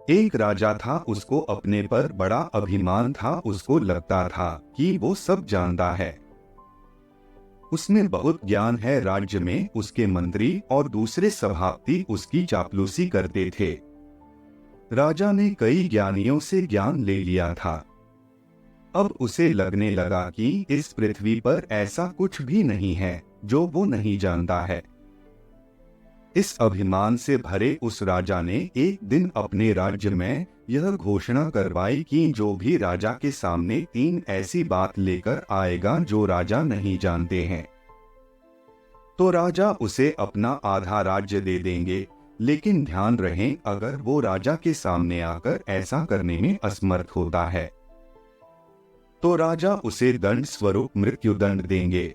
एक राजा था, उसको अपने पर बड़ा अभिमान था। उसको लगता था कि वो सब जानता है, उसमें बहुत ज्ञान है। राज्य में उसके मंत्री और दूसरे सभापति उसकी चापलूसी करते थे। राजा ने कई ज्ञानियों से ज्ञान ले लिया था। अब उसे लगने लगा कि इस पृथ्वी पर ऐसा कुछ भी नहीं है जो वो नहीं जानता है। इस अभिमान से भरे उस राजा ने एक दिन अपने राज्य में यह घोषणा करवाई कि जो भी राजा के सामने 3 ऐसी बात लेकर आएगा जो राजा नहीं जानते हैं, तो राजा उसे अपना आधा राज्य दे देंगे। लेकिन ध्यान रहे, अगर वो राजा के सामने आकर ऐसा करने में असमर्थ होता है तो राजा उसे दंड स्वरूप मृत्युदंड देंगे।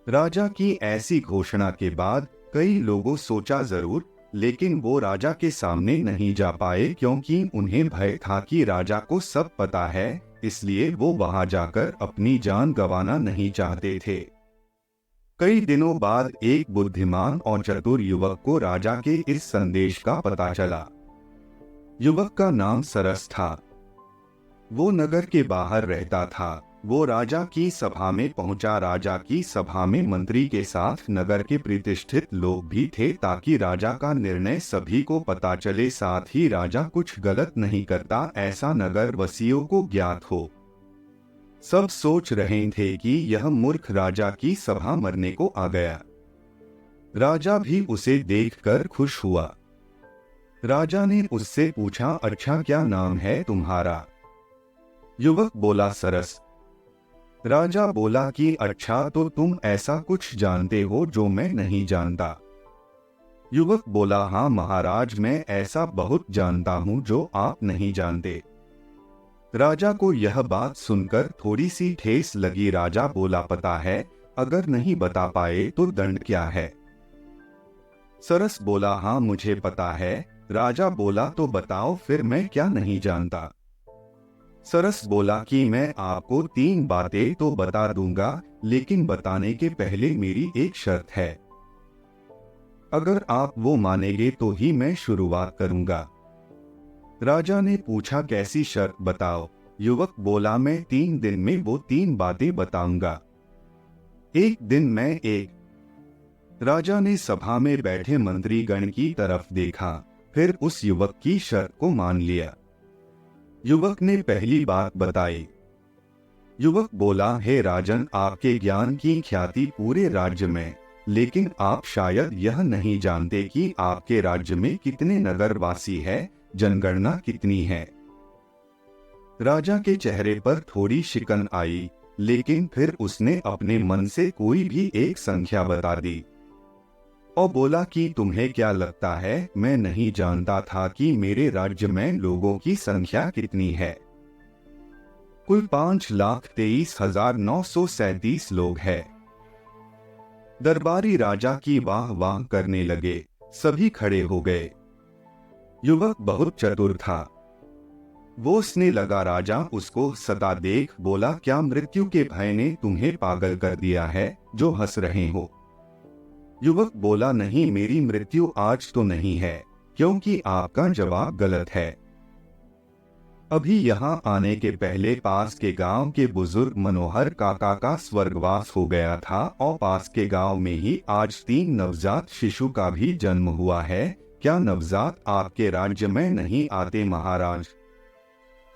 राजा की ऐसी घोषणा के बाद कई लोगों सोचा जरूर, लेकिन वो राजा के सामने नहीं जा पाए क्योंकि उन्हें भय था कि राजा को सब पता है, इसलिए वो वहां जाकर अपनी जान गंवाना नहीं चाहते थे। कई दिनों बाद एक बुद्धिमान और चतुर युवक को राजा के इस संदेश का पता चला। युवक का नाम सरस था। वो नगर के बाहर रहता था। वो राजा की सभा में पहुंचा। राजा की सभा में मंत्री के साथ नगर के प्रतिष्ठित लोग भी थे ताकि राजा का निर्णय सभी को पता चले, साथ ही राजा कुछ गलत नहीं करता ऐसा नगर वासियों को ज्ञात हो। सब सोच रहे थे कि यह मूर्ख राजा की सभा मरने को आ गया। राजा भी उसे देखकर खुश हुआ। राजा ने उससे पूछा, अच्छा क्या नाम है तुम्हारा? युवक बोला, सरस। राजा बोला कि अच्छा, तो तुम ऐसा कुछ जानते हो जो मैं नहीं जानता? युवक बोला, हाँ महाराज, मैं ऐसा बहुत जानता हूँ जो आप नहीं जानते। राजा को यह बात सुनकर थोड़ी सी ठेस लगी। राजा बोला, पता है, अगर नहीं बता पाए तो दंड क्या है? सरस बोला, हाँ मुझे पता है। राजा बोला, तो बताओ फिर, मैं क्या नहीं जानता? सरस बोला कि मैं आपको 3 बातें तो बता दूंगा, लेकिन बताने के पहले मेरी एक शर्त है। अगर आप वो मानेंगे तो ही मैं शुरुआत करूंगा। राजा ने पूछा, कैसी शर्त बताओ? युवक बोला, मैं 3 दिन में वो 3 बातें बताऊंगा। एक दिन मैं एक। राजा ने सभा में बैठे मंत्रीगण की तरफ देखा, फिर उस युवक की शर्त को मान लिया। युवक ने पहली बात बताई। युवक बोला, हे राजन, आपके ज्ञान की ख्याति पूरे राज्य में, लेकिन आप शायद यह नहीं जानते कि आपके राज्य में कितने नगरवासी हैं, जनगणना कितनी है। राजा के चेहरे पर थोड़ी शिकन आई, लेकिन फिर उसने अपने मन से कोई भी एक संख्या बता दी और बोला कि तुम्हें क्या लगता है, मैं नहीं जानता था कि मेरे राज्य में लोगों की संख्या कितनी है। कुल 5,23,937 लोग हैं। दरबारी राजा की वाह वाह करने लगे, सभी खड़े हो गए। युवक बहुत चतुर था। वो हंसने लगा। राजा उसको सता देख बोला, क्या मृत्यु के भय ने तुम्हें पागल कर दिया है जो हंस रहे हो? युवक बोला, नहीं, मेरी मृत्यु आज तो नहीं है, क्योंकि आपका जवाब गलत है। अभी यहाँ आने के पहले पास के गांव के बुजुर्ग मनोहर काका का स्वर्गवास हो गया था और पास के गांव में ही आज 3 नवजात शिशु का भी जन्म हुआ है। क्या नवजात आपके राज्य में नहीं आते महाराज?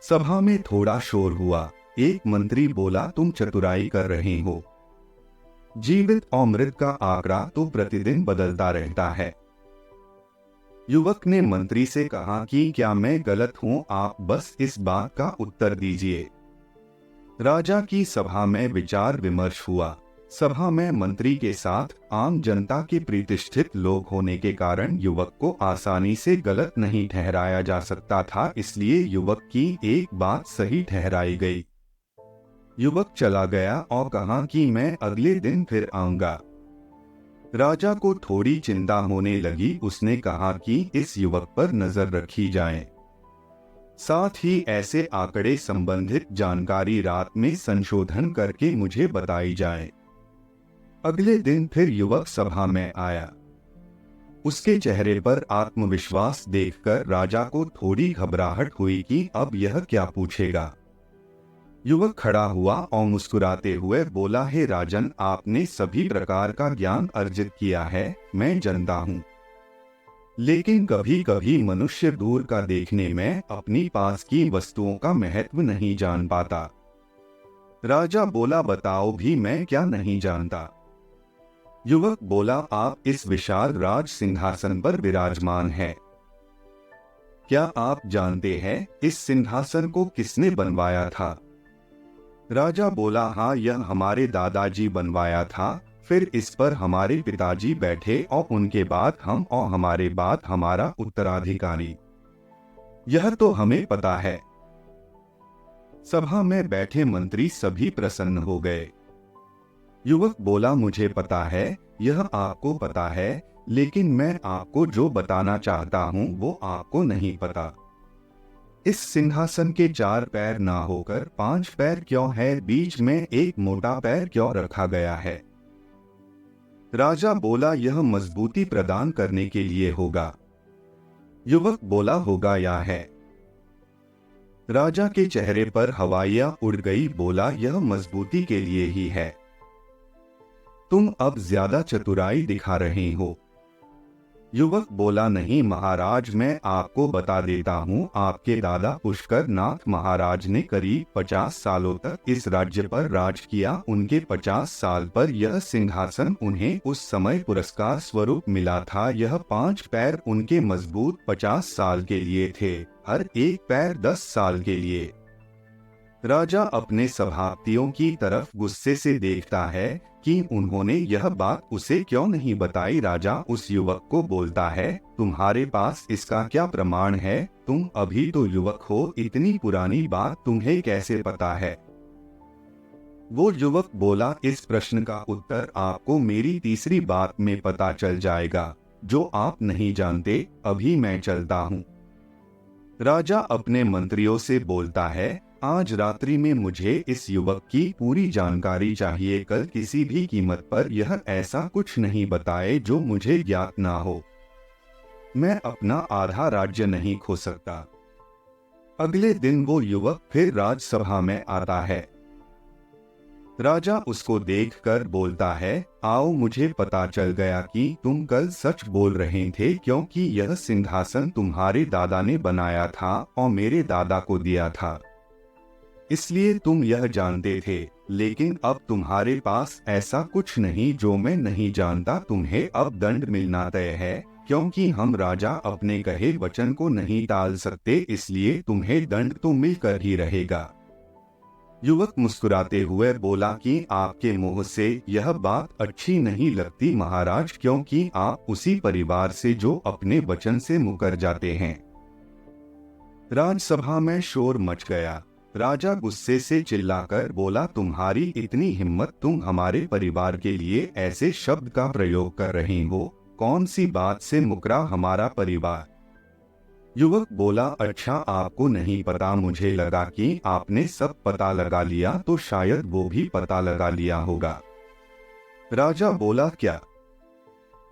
सभा में थोड़ा शोर हुआ। एक मंत्री बोला, तुम चतुराई कर रहे हो। जीवित और मृत का आंकड़ा तो प्रतिदिन बदलता रहता है। युवक ने मंत्री से कहा कि क्या मैं गलत हूं? आप बस इस बात का उत्तर दीजिए। राजा की सभा में विचार विमर्श हुआ। सभा में मंत्री के साथ आम जनता के प्रतिष्ठित लोग होने के कारण युवक को आसानी से गलत नहीं ठहराया जा सकता था, इसलिए युवक की एक बात सही ठहराई गई। युवक चला गया और कहा कि मैं अगले दिन फिर आऊंगा। राजा को थोड़ी चिंता होने लगी। उसने कहा कि इस युवक पर नजर रखी जाए, साथ ही ऐसे आंकड़े संबंधित जानकारी रात में संशोधन करके मुझे बताई जाए। अगले दिन फिर युवक सभा में आया। उसके चेहरे पर आत्मविश्वास देखकर राजा को थोड़ी घबराहट हुई कि अब यह क्या पूछेगा। युवक खड़ा हुआ और मुस्कुराते हुए बोला, हे राजन, आपने सभी प्रकार का ज्ञान अर्जित किया है, मैं जानता हूँ। लेकिन कभी कभी मनुष्य दूर का देखने में अपनी पास की वस्तुओं का महत्व नहीं जान पाता। राजा बोला, बताओ भी, मैं क्या नहीं जानता। युवक बोला, आप इस विशाल राज सिंहासन पर विराजमान हैं। क्या आप जानते हैं इस सिंहासन को किसने बनवाया था? राजा बोला, हाँ, यह हमारे दादाजी बनवाया था, फिर इस पर हमारे पिताजी बैठे और उनके बाद हम और हमारे बाद हमारा उत्तराधिकारी। यह तो हमें पता है। सभा में बैठे मंत्री सभी प्रसन्न हो गए। युवक बोला, मुझे पता है, यह आपको पता है, लेकिन मैं आपको जो बताना चाहता हूँ वो आपको नहीं पता। इस सिंहासन के 4 पैर ना होकर 5 पैर क्यों है? बीच में एक मोटा पैर क्यों रखा गया है? राजा बोला, यह मजबूती प्रदान करने के लिए होगा। युवक बोला, होगा या है? राजा के चेहरे पर हवाइयां उड़ गई। बोला, यह मजबूती के लिए ही है। तुम अब ज्यादा चतुराई दिखा रहे हो। युवक बोला, नहीं महाराज, मैं आपको बता देता हूँ, आपके दादा पुष्कर नाथ महाराज ने करीब 50 सालों तक इस राज्य पर राज किया। उनके 50 साल पर यह सिंहासन उन्हें उस समय पुरस्कार स्वरूप मिला था। यह 5 पैर उनके मजबूत 50 साल के लिए थे, हर एक पैर 10 साल के लिए। राजा अपने सभापतियों की तरफ गुस्से से देखता है कि उन्होंने यह बात उसे क्यों नहीं बताई। राजा उस युवक को बोलता है, तुम्हारे पास इसका क्या प्रमाण है? तुम अभी तो युवक हो, इतनी पुरानी बात तुम्हें कैसे पता है? वो युवक बोला, इस प्रश्न का उत्तर आपको मेरी तीसरी बात में पता चल जाएगा, जो आप नहीं जानते। अभी मैं चलता हूँ। राजा अपने मंत्रियों से बोलता है, आज रात्रि में मुझे इस युवक की पूरी जानकारी चाहिए। कल किसी भी कीमत पर यह ऐसा कुछ नहीं बताए जो मुझे ज्ञात ना हो। मैं अपना आधा राज्य नहीं खो सकता। अगले दिन वो युवक फिर राजसभा में आता है। राजा उसको देखकर बोलता है, आओ, मुझे पता चल गया कि तुम कल सच बोल रहे थे, क्योंकि यह सिंहासन तुम्हारे दादा ने बनाया था और मेरे दादा को दिया था, इसलिए तुम यह जानते थे। लेकिन अब तुम्हारे पास ऐसा कुछ नहीं जो मैं नहीं जानता। तुम्हें अब दंड मिलना तय है, क्योंकि हम राजा अपने कहे वचन को नहीं टाल सकते, इसलिए तुम्हें दंड तो मिलकर ही रहेगा। युवक मुस्कुराते हुए बोला कि आपके मुंह से यह बात अच्छी नहीं लगती महाराज, क्योंकि आप उसी परिवार से जो अपने वचन से मुकर जाते हैं। राजसभा में शोर मच गया। राजा गुस्से से चिल्लाकर बोला, तुम्हारी इतनी हिम्मत, तुम हमारे परिवार के लिए ऐसे शब्द का प्रयोग कर रहे हो? कौन सी बात से मुकरा हमारा परिवार? युवक बोला, अच्छा, आपको नहीं पता, मुझे लगा कि आपने सब पता लगा लिया, तो शायद वो भी पता लगा लिया होगा। राजा बोला, क्या?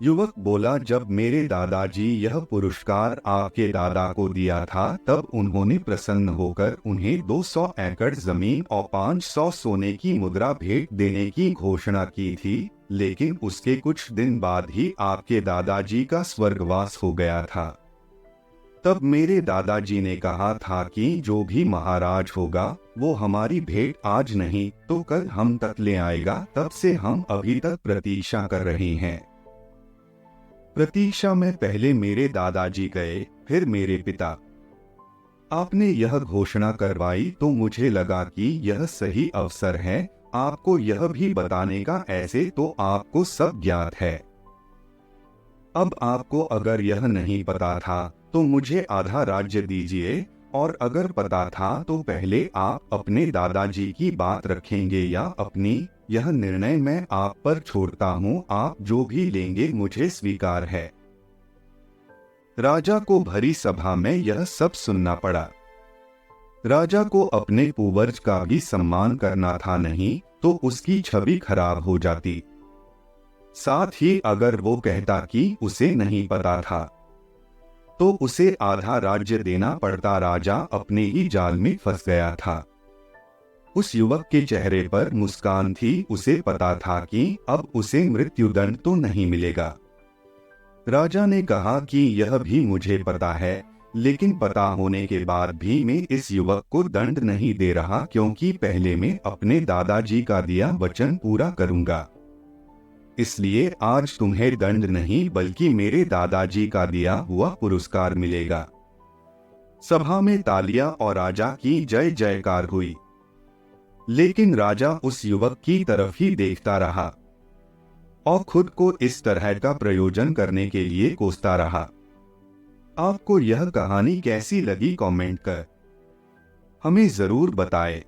युवक बोला, जब मेरे दादाजी यह पुरस्कार आपके दादा को दिया था, तब उन्होंने प्रसन्न होकर उन्हें 200 एकड़ जमीन और 500 सोने की मुद्रा भेंट देने की घोषणा की थी। लेकिन उसके कुछ दिन बाद ही आपके दादाजी का स्वर्गवास हो गया था। तब मेरे दादाजी ने कहा था कि जो भी महाराज होगा वो हमारी भेंट आज नहीं तो कल हम तक ले आएगा। तब से हम अभी तक प्रतीक्षा कर रहे हैं। प्रतीक्षा में पहले मेरे दादाजी गए, फिर मेरे पिता। आपने यह घोषणा करवाई तो मुझे लगा कि यह सही अवसर है आपको यह भी बताने का। ऐसे तो आपको सब ज्ञात है। अब आपको अगर यह नहीं पता था तो मुझे आधा राज्य दीजिए, और अगर पता था तो पहले आप अपने दादाजी की बात रखेंगे या अपनी। यह निर्णय मैं आप पर छोड़ता हूँ, आप जो भी लेंगे मुझे स्वीकार है। राजा को भरी सभा में यह सब सुनना पड़ा। राजा को अपने पूर्वज का भी सम्मान करना था, नहीं तो उसकी छवि खराब हो जाती। साथ ही अगर वो कहता कि उसे नहीं पता था तो उसे आधा राज्य देना पड़ता। राजा अपने ही जाल में फंस गया था। उस युवक के चेहरे पर मुस्कान थी, उसे पता था कि अब उसे मृत्युदंड तो नहीं मिलेगा। राजा ने कहा कि यह भी मुझे पता है, लेकिन पता होने के बाद भी मैं इस युवक को दंड नहीं दे रहा, क्योंकि पहले मैं अपने दादाजी का दिया वचन पूरा करूंगा। इसलिए आज तुम्हें दंड नहीं बल्कि मेरे दादाजी का दिया हुआ पुरस्कार मिलेगा। सभा में तालियां और राजा की जय जयकार हुई, लेकिन राजा उस युवक की तरफ ही देखता रहा और खुद को इस तरह का प्रयोजन करने के लिए कोसता रहा। आपको यह कहानी कैसी लगी कमेंट कर हमें जरूर बताएं।